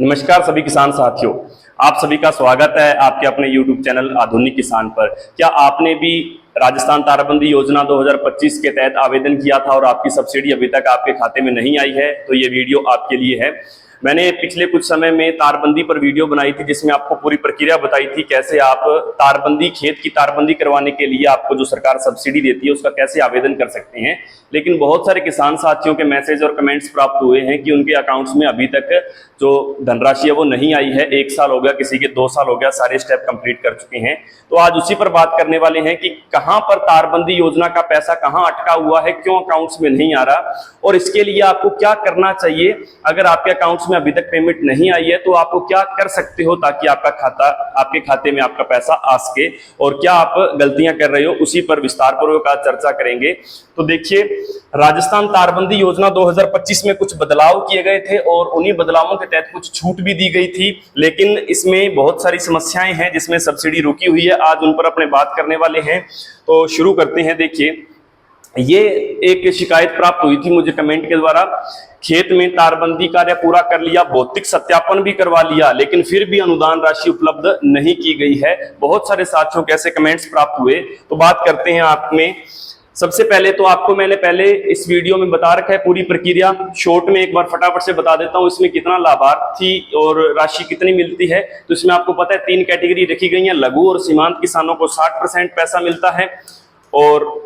नमस्कार सभी किसान साथियों, आप सभी का स्वागत है आपके अपने YouTube चैनल आधुनिक किसान पर। क्या आपने भी राजस्थान तारबंदी योजना 2025 के तहत आवेदन किया था और आपकी सब्सिडी अभी तक आपके खाते में नहीं आई है? तो ये वीडियो आपके लिए है। मैंने पिछले कुछ समय में तारबंदी पर वीडियो बनाई थी जिसमें आपको पूरी प्रक्रिया बताई थी कैसे आप तारबंदी, खेत की तारबंदी करवाने के लिए आपको जो सरकार सब्सिडी देती है उसका कैसे आवेदन कर सकते हैं। लेकिन बहुत सारे किसान साथियों के मैसेज और कमेंट्स प्राप्त हुए हैं कि उनके अकाउंट्स में अभी तक जो धनराशि है वो नहीं आई है। 1 साल हो गया, किसी के 2 साल हो गया, सारे स्टेप कंप्लीट कर चुके हैं। तो आज उसी पर बात करने वाले हैं कि कहां पर तारबंदी योजना का पैसा कहां अटका हुआ है, क्यों अकाउंट्स में नहीं आ रहा और इसके लिए आपको क्या करना चाहिए। अगर आपके अकाउंट्स में अभी तक पेमेंट नहीं आई है तो आपको क्या कर सकते हो ताकि आपके खाते में आपका पैसा आ सके, और क्या आप गलतियां कर रहे हो उसी पर विस्तार पूर्वक आज चर्चा करेंगे। तो देखिए, राजस्थान तारबंदी योजना 2025 में कुछ बदलाव किए गए थे और उन्हीं बदलावों के तहत कुछ छूट भी दी गई थी, लेकिन इसमें बहुत सारी समस्याएं हैं जिसमें सब्सिडी रुकी हुई है। आज उन पर अपने बात करने वाले हैं। तो शुरू करते हैं। देखिए, ये एक शिकायत प्राप्त हुई थी मुझे कमेंट के द्वारा। खेत में तारबंदी कार्य पूरा कर लिया, भौतिक सत्यापन भी करवा लिया, लेकिन फिर भी अनुदान राशि उपलब्ध नहीं की गई है। बहुत सारे साथियों के ऐसे कमेंट्स प्राप्त हुए। तो बात करते हैं आप में। सबसे पहले तो आपको मैंने पहले इस वीडियो में बता रखा है पूरी प्रक्रिया। शॉर्ट में एक बार फटाफट से बता देता हूं इसमें कितना लाभार्थी और राशि कितनी मिलती है। तो इसमें आपको पता है 3 कैटेगरी रखी गई है। लघु और सीमांत किसानों को 60% पैसा मिलता है, और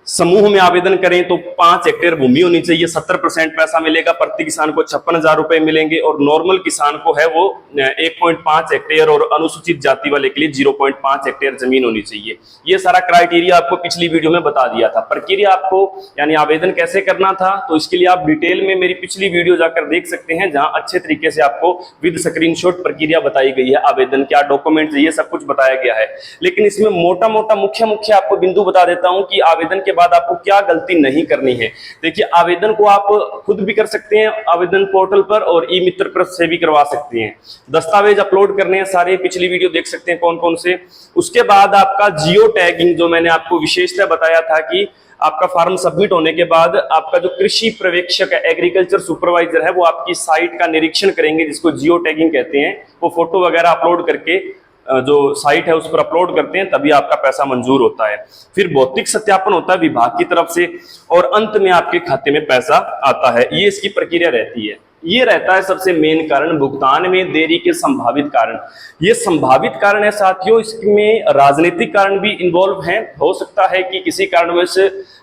समूह में आवेदन करें तो 5 हेक्टेयर भूमि होनी चाहिए, 70% पैसा मिलेगा। प्रति किसान को 56,000 रुपए मिलेंगे, और नॉर्मल किसान को है वो 1.5 हेक्टेयर, और अनुसूचित जाति वाले के लिए 0.5 हेक्टेयर जमीन होनी चाहिए। ये सारा क्राइटेरिया आपको पिछली वीडियो में बता दिया था। प्रक्रिया आपको यानी आवेदन कैसे करना था, तो इसके लिए आप डिटेल में मेरी पिछली वीडियो जाकर देख सकते हैं, जहां अच्छे तरीके से आपको विद स्क्रीनशॉट प्रक्रिया बताई गई है। आवेदन क्या डॉक्यूमेंट ये सब कुछ बताया गया है। लेकिन इसमें मोटा मोटा मुख्य आपको बिंदु बता देता हूं कि आवेदन के बाद आपको क्या गलती नहीं करनी है। देखिए, आवेदन को आप खुद भी कर सकते हैं आवेदन पोर्टल पर, और ई मित्र प्रश्न से भी करवा सकते हैं। दस्तावेज अपलोड करने हैं सारे, पिछली वीडियो देख सकते हैं कौन कौन से। उसके बाद आपका जियो टैगिंग, जो मैंने आपको विशेषता बताया था कि आपका फॉर्म सबमिट होने के बाद आपका जो कृषि पर्यवेक्षक है, एग्रीकल्चर सुपरवाइजर है, वो आपकी साइट का निरीक्षण करेंगे, जिसको जियो टैगिंग कहते हैं। वो फोटो वगैरह अपलोड करके जो साइट है उस पर अपलोड करते हैं, तभी आपका पैसा मंजूर होता है। फिर भौतिक सत्यापन होता है विभाग की तरफ से, और अंत में आपके खाते में पैसा आता है। ये इसकी प्रक्रिया रहती है। ये रहता है सबसे मेन कारण, भुगतान में देरी के संभावित कारण। ये संभावित कारण है साथियों, इसमें राजनीतिक कारण भी इन्वॉल्व हैं। हो सकता है कि किसी कारणवश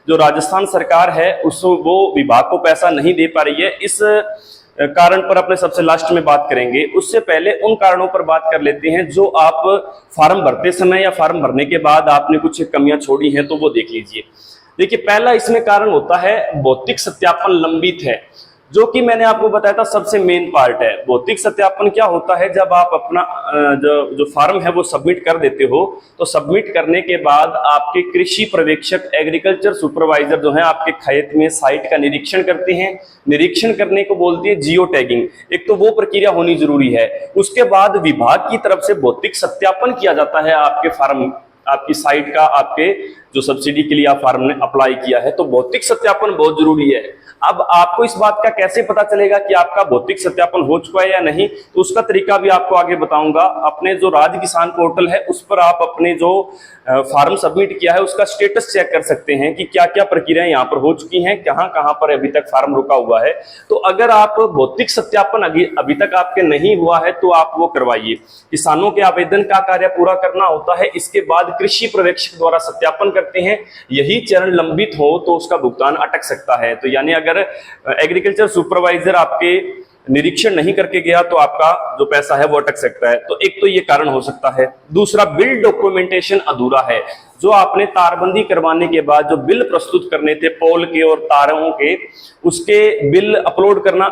जो राजस्थान सरकार है वो विभाग को पैसा नहीं दे पा रही है। इस कारण पर अपने सबसे लास्ट में बात करेंगे। उससे पहले उन कारणों पर बात कर लेते हैं जो आप फॉर्म भरते समय या फॉर्म भरने के बाद आपने कुछ कमियां छोड़ी हैं, तो वो देख लीजिए। देखिए, पहला इसमें कारण होता है भौतिक सत्यापन लंबित है, जो कि मैंने आपको बताया था सबसे मेन पार्ट है। भौतिक सत्यापन क्या होता है, जब आप अपना जो फॉर्म है वो सबमिट कर देते हो, तो सबमिट करने के बाद आपके कृषि पर्यवेक्षक, एग्रीकल्चर सुपरवाइजर जो है आपके खेत में साइट का निरीक्षण करते हैं। निरीक्षण करने को बोलती है जियो टैगिंग। एक तो वो प्रक्रिया होनी जरूरी है। उसके बाद विभाग की तरफ से भौतिक सत्यापन किया जाता है आपके फॉर्म, आपकी साइट का, आपके जो सब्सिडी के लिए आप फॉर्म ने अप्लाई किया है। तो भौतिक सत्यापन बहुत जरूरी है। अब आपको इस बात का कैसे पता चलेगा कि आपका भौतिक सत्यापन हो चुका है या नहीं, तो उसका तरीका भी आपको आगे बताऊंगा। अपने जो राज्य किसान पोर्टल है उस पर आप अपने जो फॉर्म सबमिट किया है उसका स्टेटस चेक कर सकते हैं कि क्या क्या प्रक्रियाएं यहाँ पर हो चुकी हैं, कहाँ कहाँ पर अभी तक फॉर्म रुका हुआ है। तो अगर आप भौतिक सत्यापन अभी तक आपके नहीं हुआ है तो आप वो करवाइए। किसानों के आवेदन का कार्य पूरा करना होता है, इसके बाद कृषि पर्यवेक्षक द्वारा सत्यापन करते हैं। यही चरण लंबित हो तो उसका भुगतान अटक सकता है। तो यानी अगर एग्रीकल्चर सुपरवाइजर आपके निरीक्षण नहीं करके गया तो आपका जो पैसा है वो अटक सकता है। तो एक तो ये कारण हो सकता है। दूसरा, बिल डॉक्यूमेंटेशन अधूरा है। जो आपने तारबंदी करवाने के बाद जो बिल प्रस्तुत करने थे पोल के और तारों के, उसके बिल अपलोड करना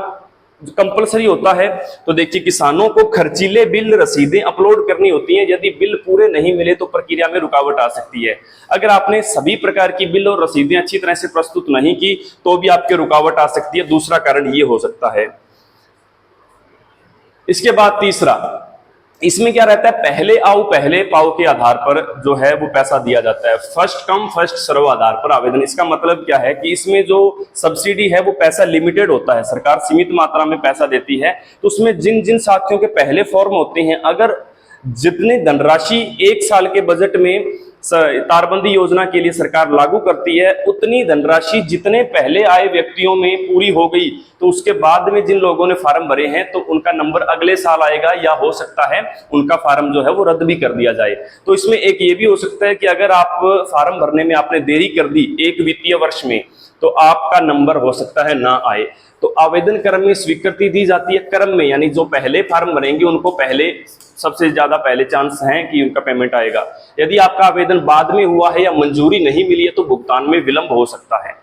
कंपलसरी होता है। तो देखिए, किसानों को खर्चीले बिल रसीदें अपलोड करनी होती हैं। यदि बिल पूरे नहीं मिले तो प्रक्रिया में रुकावट आ सकती है। अगर आपने सभी प्रकार की बिल और रसीदें अच्छी तरह से प्रस्तुत नहीं की तो भी आपके रुकावट आ सकती है। दूसरा कारण ये हो सकता है। इसके बाद तीसरा, इसमें क्या रहता है, पहले आओ पहले पाओ के आधार पर जो है वो पैसा दिया जाता है, फर्स्ट कम फर्स्ट सर्व आधार पर आवेदन। इसका मतलब क्या है कि इसमें जो सब्सिडी है वो पैसा लिमिटेड होता है, सरकार सीमित मात्रा में पैसा देती है। तो उसमें जिन जिन साथियों के पहले फॉर्म होते हैं, अगर जितने धनराशि एक साल के बजट में तारबंदी योजना के लिए सरकार लागू करती है, उतनी धनराशि जितने पहले आए व्यक्तियों में पूरी हो गई, तो उसके बाद में जिन लोगों ने फार्म भरे हैं तो उनका नंबर अगले साल आएगा, या हो सकता है उनका फार्म जो है वो रद्द भी कर दिया जाए। तो इसमें एक ये भी हो सकता है कि अगर आप फार्म भरने में आपने देरी कर दी एक वित्तीय वर्ष में, तो आपका नंबर हो सकता है ना आए। तो आवेदन क्रम में स्वीकृति दी जाती है क्रम में, यानी जो पहले फार्म भरेंगे उनको पहले सबसे ज्यादा पहले चांस है कि उनका पेमेंट आएगा। यदि आपका आवेदन बाद में हुआ है या मंजूरी नहीं मिली है तो भुगतान में विलंब हो सकता है।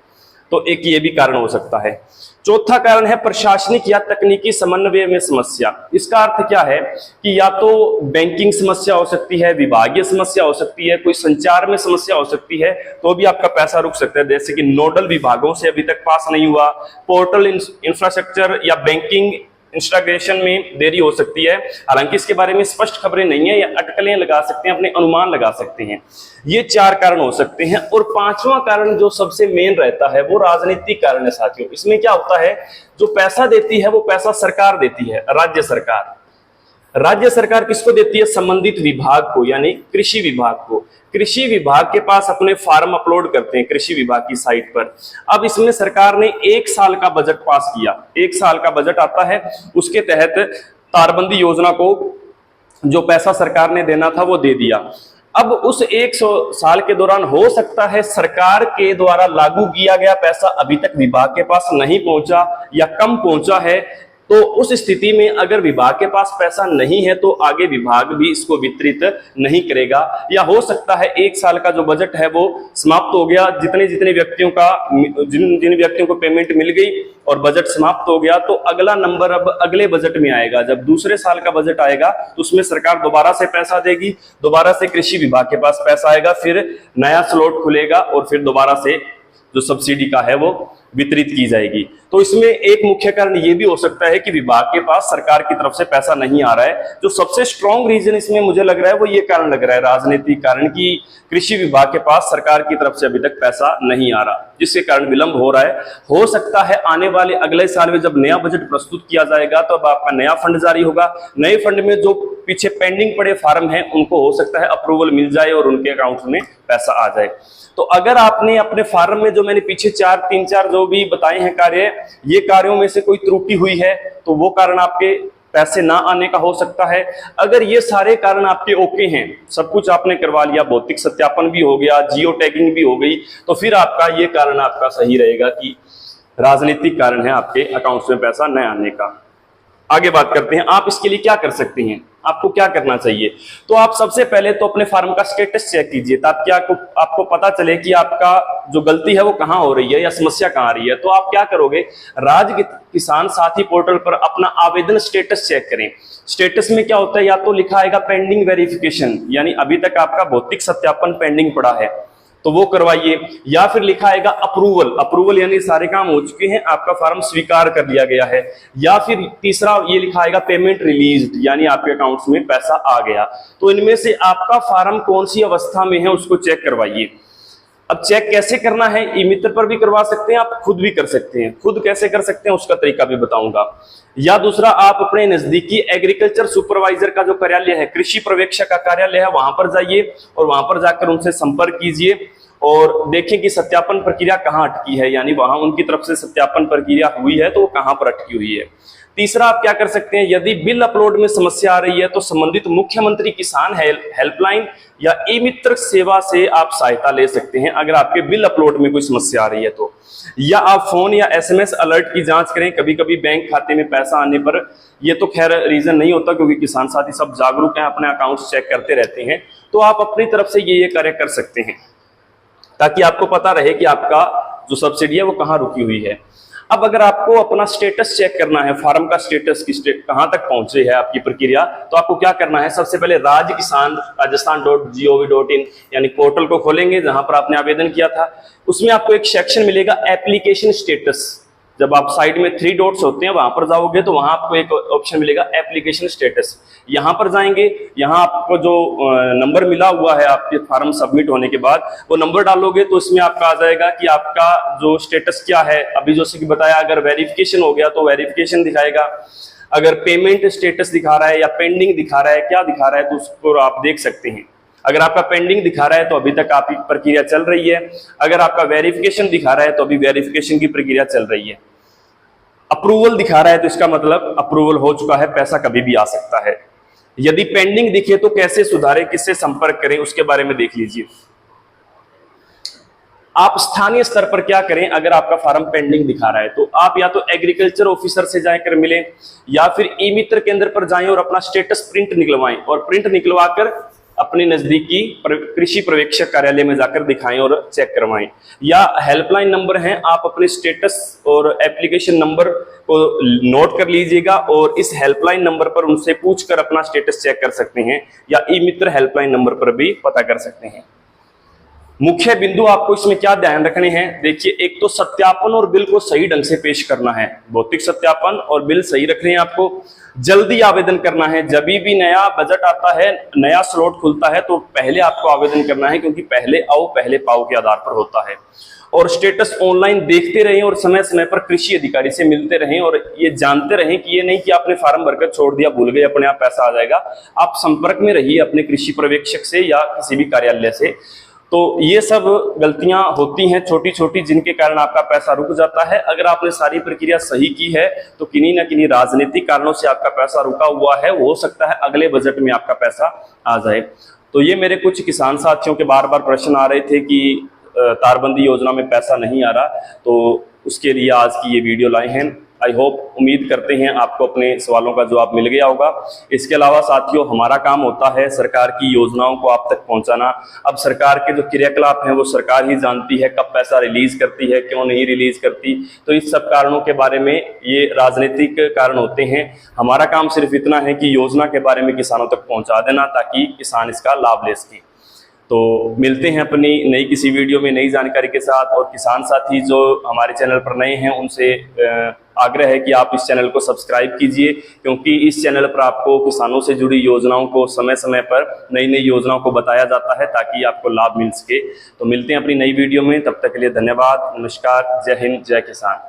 तो एक ये भी कारण हो सकता है। चौथा कारण है प्रशासनिक या तकनीकी समन्वय में समस्या। इसका अर्थ क्या है कि या तो बैंकिंग समस्या हो सकती है, विभागीय समस्या हो सकती है, कोई संचार में समस्या हो सकती है, तो भी आपका पैसा रुक सकता है। जैसे कि नोडल विभागों से अभी तक पास नहीं हुआ, पोर्टल इंफ्रास्ट्रक्चर या बैंकिंग इंस्टाग्रेशन में देरी हो सकती है। हालांकि इसके बारे में स्पष्ट खबरें नहीं है, या अटकलें लगा सकते हैं, अपने अनुमान लगा सकते हैं। ये 4 कारण हो सकते हैं। और 5वां कारण जो सबसे मेन रहता है वो राजनीतिक कारण है साथियों। इसमें क्या होता है, जो पैसा देती है वो पैसा सरकार देती है, राज्य सरकार। राज्य सरकार किसको देती है, संबंधित विभाग को, यानी कृषि विभाग को। कृषि विभाग के पास अपने फार्म अपलोड करते हैं कृषि विभाग की साइट पर। अब इसमें सरकार ने 1 साल का बजट पास किया, 1 साल का बजट आता है, उसके तहत तारबंदी योजना को जो पैसा सरकार ने देना था वो दे दिया। अब उस 100 साल के दौरान हो सकता है सरकार के द्वारा लागू किया गया पैसा अभी तक विभाग के पास नहीं पहुंचा या कम पहुंचा है। तो उस स्थिति में अगर विभाग के पास पैसा नहीं है तो आगे विभाग भी इसको वितरित नहीं करेगा, या हो सकता है 1 साल का जो बजट है वो समाप्त हो गया, जितने व्यक्तियों का जिन व्यक्तियों को पेमेंट मिल गई और बजट समाप्त हो गया, तो अगला नंबर अब अगले बजट में आएगा। जब दूसरे साल का बजट आएगा तो उसमें सरकार दोबारा से पैसा देगी, दोबारा से कृषि विभाग के पास पैसा आएगा, फिर नया स्लॉट खुलेगा और फिर दोबारा से जो सब्सिडी का है वो वितरित की जाएगी। तो इसमें एक मुख्य कारण ये भी हो सकता है कि विभाग के पास सरकार की तरफ से पैसा नहीं आ रहा है। जो सबसे स्ट्रॉन्ग रीजन इसमें मुझे लग रहा है वो ये कारण लग रहा है, राजनीतिक कारण, कि कृषि विभाग के पास सरकार की तरफ से अभी तक पैसा नहीं आ रहा, जिसके कारण विलंब हो रहा है। हो सकता है आने वाले अगले साल में जब नया बजट प्रस्तुत किया जाएगा तो अब आपका नया फंड जारी होगा, नए फंड में जो पीछे पेंडिंग पड़े फार्म हैं उनको हो सकता है अप्रूवल मिल जाए और उनके अकाउंट में पैसा आ जाए। तो अगर आपने अपने फार्म में जो मैंने पीछे 3-4 जो भी बताए हैं कार्य, ये कार्यों में से कोई त्रुटि हुई है तो वो कारण आपके पैसे ना आने का हो सकता है। अगर ये सारे कारण आपके ओके हैं, सब कुछ आपने करवा लिया, भौतिक सत्यापन भी हो गया, जियो टैगिंग भी हो गई, तो फिर आपका ये कारण आपका सही रहेगा कि राजनीतिक कारण है आपके अकाउंट्स में पैसा न आने का। आगे बात करते हैं, आप इसके लिए क्या कर सकते हैं, आपको क्या करना चाहिए। तो आप सबसे पहले तो अपने फार्म का स्टेटस चेक कीजिए, ताकि आपको पता चले कि आपका जो गलती है वो कहां हो रही है या समस्या कहां आ रही है। तो आप क्या करोगे, राज्य किसान साथी पोर्टल पर अपना आवेदन स्टेटस चेक करें। स्टेटस में क्या होता है, या तो लिखा आएगा पेंडिंग वेरिफिकेशन, यानी अभी तक आपका भौतिक सत्यापन पेंडिंग पड़ा है तो वो करवाइए, या फिर लिखा आएगा अप्रूवल, अप्रूवल यानी सारे काम हो चुके हैं, आपका फार्म स्वीकार कर लिया गया है, या फिर तीसरा ये लिखा आएगा पेमेंट रिलीज्ड, यानी आपके अकाउंट्स में पैसा आ गया। तो इनमें से आपका फार्म कौन सी अवस्था में है उसको चेक करवाइए। अब चेक कैसे करना है, ई मित्र पर भी करवा सकते हैं, आप खुद भी कर सकते हैं। खुद कैसे कर सकते हैं उसका तरीका भी बताऊंगा। या दूसरा, आप अपने नजदीकी एग्रीकल्चर सुपरवाइजर का जो कार्यालय है, कृषि पर्यवेक्षक का कार्यालय है, वहां पर जाइए और वहां पर जाकर उनसे संपर्क कीजिए और देखें कि सत्यापन प्रक्रिया कहां अटकी है, यानी वहां उनकी तरफ से सत्यापन प्रक्रिया हुई है तो वो कहां पर अटकी हुई है। तीसरा, आप क्या कर सकते हैं, यदि बिल अपलोड में समस्या आ रही है तो संबंधित मुख्यमंत्री किसान हेल्पलाइन या ई मित्र सेवा से आप सहायता ले सकते हैं अगर आपके बिल अपलोड में कोई समस्या आ रही है तो। या आप फोन या एसएमएस अलर्ट की जांच करें, कभी कभी बैंक खाते में पैसा आने पर, ये तो खैर रीजन नहीं होता क्योंकि किसान साथी सब जागरूक हैं, अपने अकाउंट्स चेक करते रहते हैं, तो आप अपनी तरफ से ये कार्य कर सकते हैं ताकि आपको पता रहे कि आपका जो सब्सिडी है वो कहाँ रुकी हुई है। अब अगर आपको अपना स्टेटस चेक करना है, फार्म का स्टेटस कहां तक पहुंचे है आपकी प्रक्रिया, तो आपको क्या करना है, सबसे पहले राज्य किसान rajasthan.gov.in यानी पोर्टल को खोलेंगे जहां पर आपने आवेदन किया था। उसमें आपको एक सेक्शन मिलेगा एप्लीकेशन स्टेटस। जब आप साइड में 3 डॉट्स होते हैं वहां पर जाओगे तो वहां आपको एक ऑप्शन मिलेगा एप्लीकेशन स्टेटस। यहां पर जाएंगे, यहां आपको जो नंबर मिला हुआ है आपके फॉर्म सबमिट होने के बाद, वो नंबर डालोगे तो इसमें आपका आ जाएगा कि आपका जो स्टेटस क्या है। अभी जैसे कि बताया, अगर वेरिफिकेशन हो गया तो वेरिफिकेशन दिखाएगा, अगर पेमेंट स्टेटस दिखा रहा है या पेंडिंग दिखा रहा है, क्या दिखा रहा है, तो उसको आप देख सकते हैं। अगर आपका पेंडिंग दिखा रहा है तो अभी तक आपकी प्रक्रिया चल रही है, अगर आपका वेरिफिकेशन दिखा रहा है तो अभी वेरिफिकेशन की प्रक्रिया चल रही है। अप्रूवल दिखा रहा है तो इसका मतलब अप्रूवल हो चुका है, पैसा कभी भी आ सकता है। यदि पेंडिंग दिखे तो कैसे सुधारें, किससे संपर्क करें, उसके बारे में देख लीजिए। आप स्थानीय स्तर पर क्या करें, अगर आपका फार्म पेंडिंग दिखा रहा है तो आप या तो एग्रीकल्चर ऑफिसर से जाकर मिलें या फिर ई मित्र केंद्र पर जाएं और अपना स्टेटस प्रिंट निकलवाएं, और प्रिंट निकलवाकर अपने नजदीकी कृषि पर्यवेक्षक कार्यालय में जाकर दिखाएं और चेक करवाएं। या हेल्पलाइन नंबर है, आप अपने स्टेटस और एप्लीकेशन नंबर को नोट कर लीजिएगा और इस हेल्पलाइन नंबर पर उनसे पूछकर अपना स्टेटस चेक कर सकते हैं, या ई मित्र हेल्पलाइन नंबर पर भी पता कर सकते हैं। मुख्य बिंदु आपको इसमें क्या ध्यान रखने हैं, देखिए, एक तो सत्यापन और बिल को सही ढंग से पेश करना है, भौतिक सत्यापन और बिल सही रखने हैं आपको। जल्दी आवेदन करना है, जब भी नया बजट आता है, नया स्लॉट खुलता है तो पहले आपको आवेदन करना है, क्योंकि पहले आओ पहले पाओ के आधार पर होता है। और स्टेटस ऑनलाइन देखते रहें और समय समय पर कृषि अधिकारी से मिलते रहें, और ये जानते रहें कि ये नहीं कि आपने फार्म भरकर छोड़ दिया, भूल गए, अपने आप पैसा आ जाएगा। आप संपर्क में रहिए अपने कृषि पर्यवेक्षक से या किसी भी कार्यालय से। तो ये सब गलतियां होती हैं छोटी छोटी, जिनके कारण आपका पैसा रुक जाता है। अगर आपने सारी प्रक्रिया सही की है तो किन्हीं न किन्हीं राजनीतिक कारणों से आपका पैसा रुका हुआ है, हो सकता है अगले बजट में आपका पैसा आ जाए। तो ये मेरे कुछ किसान साथियों के बार बार प्रश्न आ रहे थे कि तारबंदी योजना में पैसा नहीं आ रहा, तो उसके लिए आज की ये वीडियो लाए हैं। आई होप, उम्मीद करते हैं आपको अपने सवालों का जवाब मिल गया होगा। इसके अलावा साथियों, हमारा काम होता है सरकार की योजनाओं को आप तक पहुंचाना। अब सरकार के जो क्रियाकलाप हैं वो सरकार ही जानती है, कब पैसा रिलीज करती है, क्यों नहीं रिलीज करती, तो इस सब कारणों के बारे में ये राजनीतिक कारण होते हैं। हमारा काम सिर्फ इतना है कि योजना के बारे में किसानों तक पहुंचा देना, ताकि किसान इसका लाभ ले सकें। तो मिलते हैं अपनी नई किसी वीडियो में नई जानकारी के साथ। और किसान साथी जो हमारे चैनल पर नए हैं उनसे आग्रह है कि आप इस चैनल को सब्सक्राइब कीजिए, क्योंकि इस चैनल पर आपको किसानों से जुड़ी योजनाओं को समय समय पर नई नई योजनाओं को बताया जाता है, ताकि आपको लाभ मिल सके। तो मिलते हैं अपनी नई वीडियो में, तब तक के लिए धन्यवाद, नमस्कार, जय हिंद, जय किसान।